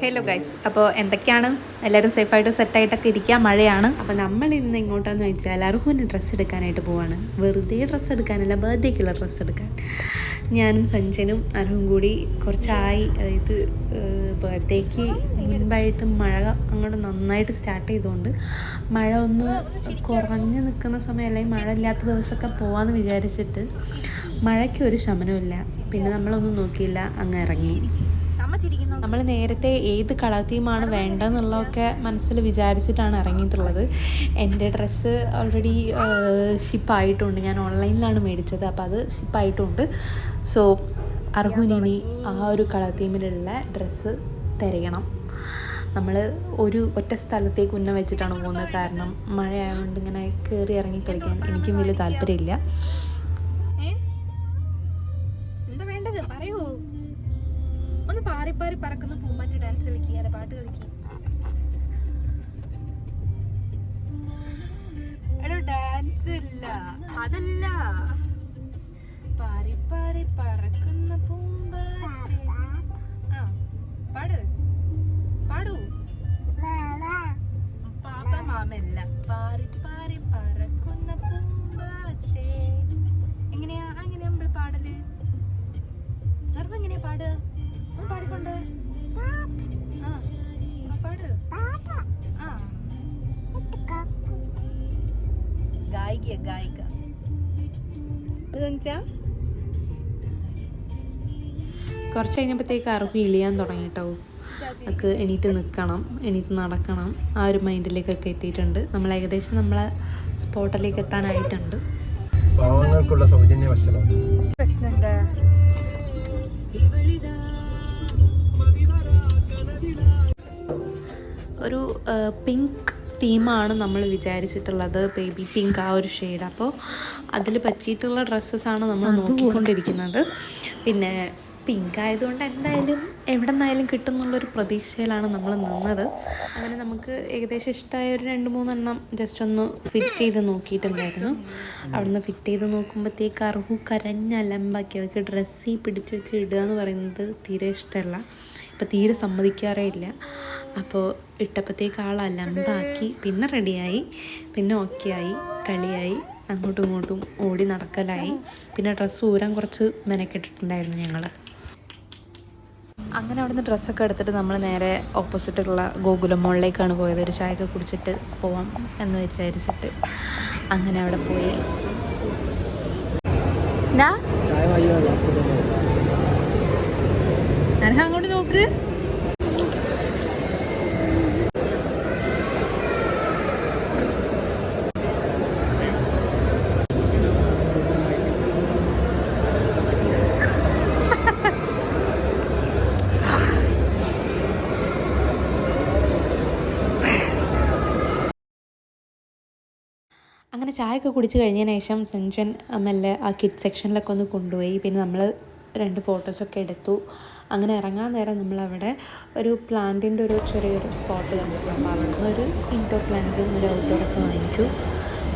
Hello guys, അപ്പോൾ എന്തൊക്കെയാണ് എല്ലാവരും സേഫായിട്ട് സെറ്റായിട്ടൊക്കെ ഇരിക്കുക. മഴയാണ്. അപ്പോൾ നമ്മൾ ഇന്ന് എങ്ങോട്ടാന്ന് ചോദിച്ചാൽ അർഹുവിന് ഡ്രസ്സ് എടുക്കാനായിട്ട് പോവാണ്. വെറുതെ ഡ്രസ്സ് എടുക്കാനല്ല, ബർത്ത്ഡേക്കുള്ള ഡ്രസ്സ് എടുക്കാൻ. ഞാനും സഞ്ജനും അർഹും കൂടി കുറച്ചായി, അതായത് ബർത്ത്ഡേക്ക് മുൻപായിട്ട് മഴ അങ്ങോട്ട് നന്നായിട്ട് സ്റ്റാർട്ട് ചെയ്തുകൊണ്ട് മഴ ഒന്ന് കുറഞ്ഞ് നിൽക്കുന്ന സമയം, അല്ലെങ്കിൽ മഴ ഇല്ലാത്ത ദിവസമൊക്കെ പോകാമെന്ന് വിചാരിച്ചിട്ട് മഴയ്ക്കൊരു ശമനമില്ല. പിന്നെ നമ്മളൊന്നും നോക്കിയില്ല, അങ്ങ് ഇറങ്ങി. നമ്മൾ നേരത്തെ ഏത് കളർ തീമാണ് വേണ്ടതെന്നുള്ളതൊക്കെ മനസ്സിൽ വിചാരിച്ചിട്ടാണ് ഇറങ്ങിയിട്ടുള്ളത്. എൻ്റെ ഡ്രസ്സ് ഓൾറെഡി ഷിപ്പായിട്ടുണ്ട്. ഞാൻ ഓൺലൈനിലാണ് മേടിച്ചത്, അപ്പോൾ അത് ഷിപ്പായിട്ടുണ്ട്. സോ അർഹുവിനി ആ ഒരു കളർ തീമിലുള്ള ഡ്രസ്സ് തിരയണം. നമ്മൾ ഒരു ഒറ്റ സ്ഥലത്തേക്ക് ഉന്നം വെച്ചിട്ടാണ് പോകുന്നത്. കാരണം മഴയായതുകൊണ്ട് ഇങ്ങനെ കയറി ഇറങ്ങി കളിക്കാൻ എനിക്കും വലിയ താല്പര്യമില്ല. എന്താ വേണ്ടത് പറയൂ. ഒന്ന് പാറി പാറി പറക്കുന്ന പൂമ്പാറ്റ ഡാൻസ് കളിക്കുക, അല്ല പാട്ട് കളിക്കുക. എടോ ഡാൻസ് ഇല്ല, അതല്ല, പാറി പാറി പറക്കുന്ന പൂമ്പാറ്റ. ആ പാട്, പാടൂ. പാപ്പ മാമല്ല, പാറി പാറി പറക്കുന്ന പൂമ്പാറ്റ. എങ്ങനെയാ നമ്മൾ പാടല്? അറിവ് എങ്ങനെയാ പാടുക? ഒന്ന് പാടിക്കൊണ്ട് പാട്. ഗായിക കുറച്ച് കഴിഞ്ഞപ്പോഴത്തേക്ക് അർഹു ഇളിയാൻ തുടങ്ങിയിട്ടോ. ഒക്കെ എണീറ്റ് നിൽക്കണം, എണീറ്റ് നടക്കണം, ആ ഒരു മൈൻഡിലേക്കൊക്കെ എത്തിയിട്ടുണ്ട്. നമ്മൾ ഏകദേശം നമ്മളെ സ്പോട്ടിലേക്ക് എത്താനായിട്ടുണ്ട്. പ്രശ്നം എന്താ? ഒരു പിങ്ക് തീമാണ് നമ്മൾ വിചാരിച്ചിട്ടുള്ളത്, ബേബി പിങ്ക്, ആ ഒരു ഷെയ്ഡ്. അപ്പോൾ അതിൽ പറ്റിയിട്ടുള്ള ഡ്രസ്സസ്സാണ് നമ്മൾ നോക്കിക്കൊണ്ടിരിക്കുന്നത്. പിന്നെ പിങ്ക് ആയതുകൊണ്ട് എന്തായാലും എവിടെ നിന്നായാലും കിട്ടും എന്നുള്ളൊരു പ്രതീക്ഷയിലാണ് നമ്മൾ നിന്നത്. അങ്ങനെ നമുക്ക് ഏകദേശം ഇഷ്ടമായ ഒരു 2-3 ജസ്റ്റ് ഒന്ന് ഫിറ്റ് ചെയ്ത് നോക്കിയിട്ടുണ്ടായിരുന്നു. അവിടെ നിന്ന് ഫിറ്റ് ചെയ്ത് നോക്കുമ്പോഴത്തേക്ക് അർഹു കരഞ്ഞലമ്പാക്കി. അവർക്ക് ഡ്രസ്സിൽ പിടിച്ച് വെച്ച് ഇടുക എന്ന് പറയുന്നത് തീരെ ഇഷ്ടമല്ല, ഇപ്പം തീരെ സമ്മതിക്കാറേ ഇല്ല. അപ്പോൾ ഇട്ടപ്പോഴത്തേക്ക് അലമ്പാക്കി. പിന്നെ റെഡിയായി, പിന്നെ ഓക്കെ ആയി, കളിയായി, അങ്ങോട്ടും ഇങ്ങോട്ടും ഓടി നടക്കലായി. പിന്നെ ഡ്രസ്സ് ഊരാൻ കുറച്ച് മെനക്കെട്ടിട്ടുണ്ടായിരുന്നു ഞങ്ങൾ. അങ്ങനെ അവിടുന്ന് ഡ്രസ്സൊക്കെ എടുത്തിട്ട് നമ്മൾ നേരെ ഓപ്പോസിറ്റുള്ള ഗോകുലം മോളിലേക്കാണ് പോയത്. ഒരു ചായയൊക്കെ കുടിച്ചിട്ട് പോവാം എന്ന് വിചാരിച്ചിട്ട് അങ്ങനെ അവിടെ പോയി. അങ്ങോട്ട് നോക്ക്. അങ്ങനെ ചായയൊക്കെ കുടിച്ച് കഴിഞ്ഞതിന് ശേഷം സഞ്ജൻ മെല്ലെ ആ കിഡ് സെക്ഷനിലൊക്കെ ഒന്ന് കൊണ്ടുപോയി. പിന്നെ നമ്മൾ 2 ഫോട്ടോസൊക്കെ എടുത്തു. അങ്ങനെ ഇറങ്ങാൻ നേരം നമ്മളവിടെ ഒരു പ്ലാന്റിൻ്റെ ഒരു ചെറിയൊരു സ്പോട്ട് കണ്ടിട്ടുണ്ട്. അപ്പോൾ അവിടെ നിന്ന് ഒരു ഇൻഡോർ പ്ലാന്റും ഒരു ഔട്ട്ഡോറൊക്കെ വാങ്ങിച്ചു,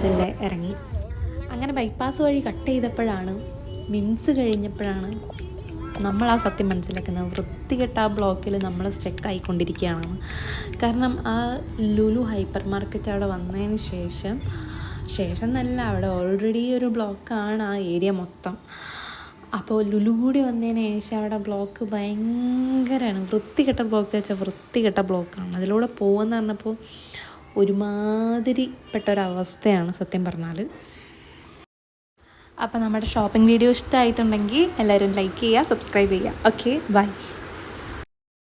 മെല്ലെ ഇറങ്ങി. അങ്ങനെ ബൈപ്പാസ് വഴി കട്ട് ചെയ്തപ്പോഴാണ്, മിംസ് കഴിഞ്ഞപ്പോഴാണ് നമ്മൾ ആ സത്യം മനസ്സിലാക്കുന്നത്. വൃത്തികെട്ട ആ ബ്ലോക്കിൽ നമ്മൾ സ്റ്റക്ക് ആയിക്കൊണ്ടിരിക്കുകയാണ്. കാരണം ആ ലുലു ഹൈപ്പർ മാർക്കറ്റ് അവിടെ വന്നതിന് ശേഷം നല്ല, അവിടെ ഓൾറെഡി ഒരു ബ്ലോക്കാണ് ആ ഏരിയ മൊത്തം. അപ്പോൾ ലുലു കൂടി വന്നതിന് ശേഷം അവിടെ ബ്ലോക്ക് ഭയങ്കരമാണ്. വൃത്തികെട്ട ബ്ലോക്ക് വെച്ചാൽ വൃത്തികെട്ട ബ്ലോക്കാണ്. അതിലൂടെ പോകുമെന്ന് പറഞ്ഞപ്പോൾ ഒരുമാതിരിപ്പെട്ട ഒരവസ്ഥയാണ് സത്യം പറഞ്ഞാൽ. അപ്പോൾ നമ്മുടെ ഷോപ്പിംഗ് വീഡിയോ ഇഷ്ടമായിട്ടുണ്ടെങ്കിൽ എല്ലാവരും ലൈക്ക് ചെയ്യുക, സബ്സ്ക്രൈബ് ചെയ്യുക. Okay, by.